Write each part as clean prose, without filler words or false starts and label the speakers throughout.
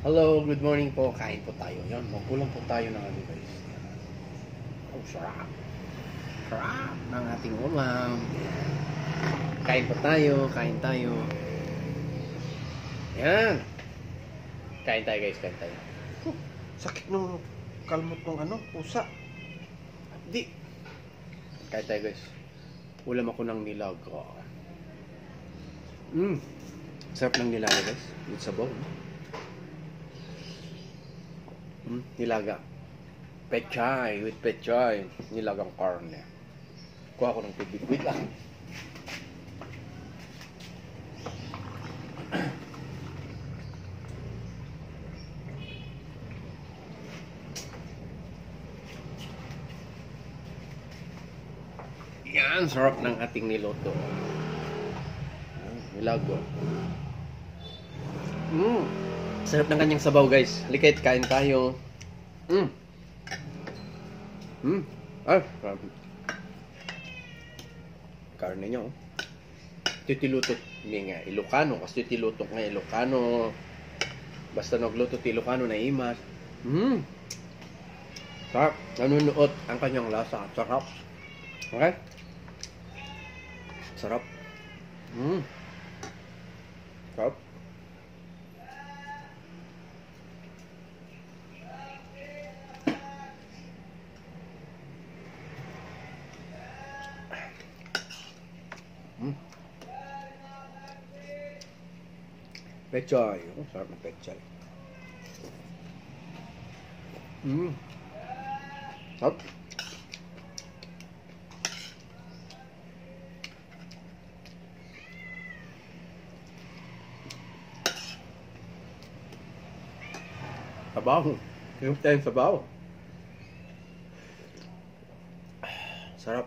Speaker 1: Hello, good morning po. Kain po tayo. Yan, magkulang po tayo ng ano guys. Oh, sarap. Sarap ng ating ulam. Kain po tayo, kain tayo. Yan. Kain tayo guys, kain tayo. Sakit nung kalmot ng ano, pusa. Di. Kain tayo guys. Ulam ako ng nilaga. Sarap ng nilaga guys. With sabaw. Nilaga. Pechay, with pechay. Nilagang karne. Kuha ko ng tubig. Wait lang. Yan, sarap ng ating niloto. Nilago. Sarap ng kanyang sabaw guys. Likit, kain tayo. Ay, grabe. Karne nyo. Titilutot nga Ilocano. Kasi titilutok nga Ilocano. Basta nagluto ti Ilocano na imas. Sarap. Nanunuot ang kanyang lasa. Sarap. Okay? Sarap. Sarap. Pechay. Oh, sarap ng pechay. Sarap. Sabaw. Yung tayong sabaw. Sarap.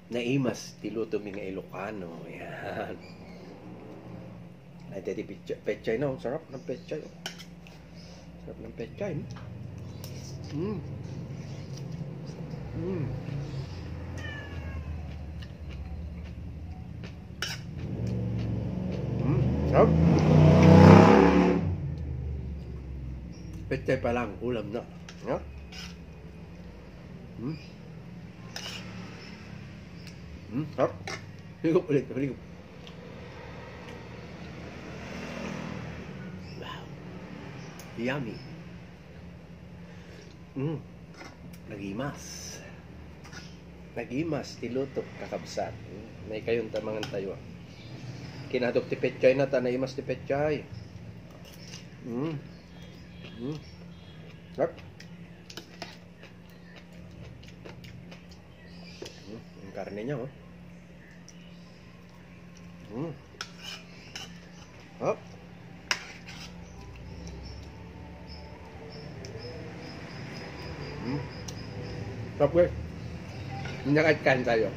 Speaker 1: Naimas tiluto mi nga Ilocano. Yan. Ay, dati pechay na. Sarap ng pechay. Sarap ng pechay. Sarap. Pechay pa lang. Ulam na. Yeah? Sarap. Higop ulit. Higop. Wow. Yummy. Nagimas. Nagimas. Tilutok kakabsat. May kayong tamangan tayo. Kinadok ti pechay na ta. Naimas ti pechay. Sarap. Yung karne niya, oh. Hop. Sarap, guys. Nakakain tayo.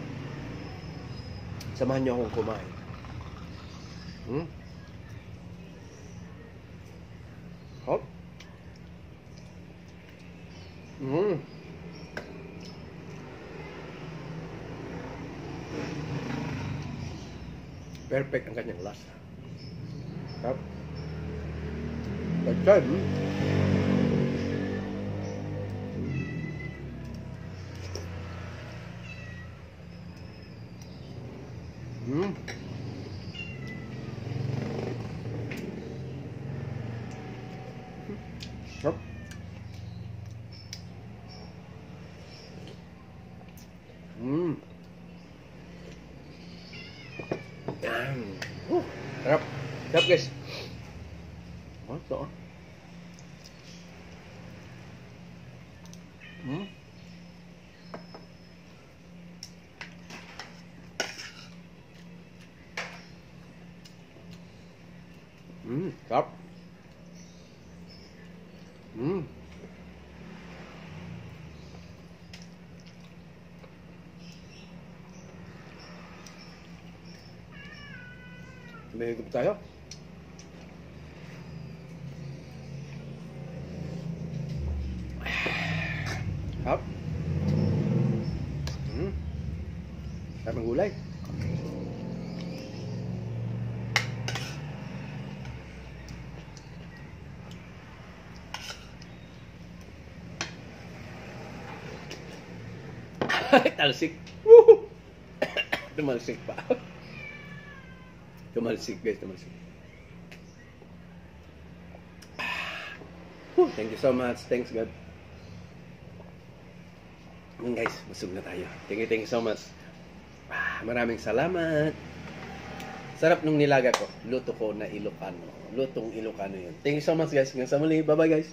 Speaker 1: Samahan niyo akong kumain. Hop. Perfect ang kanyang lasa. Sarap. Pechay. Sarap. Sarap. Sarap guys. Ito. Sarap. May higop tayo. Sarap. Sarap ng gulay. Talsik. Woo! Tumalsik pa. Tumalsik guys, tumalsik. Thank you so much. Thanks God. Guys, busog na tayo. Thank you so much. Maraming salamat. Sarap nung nilaga ko. Luto ko na Ilocano. Lutong Ilocano yun. Thank you so much guys. Hanggang sa muli. Bye bye guys.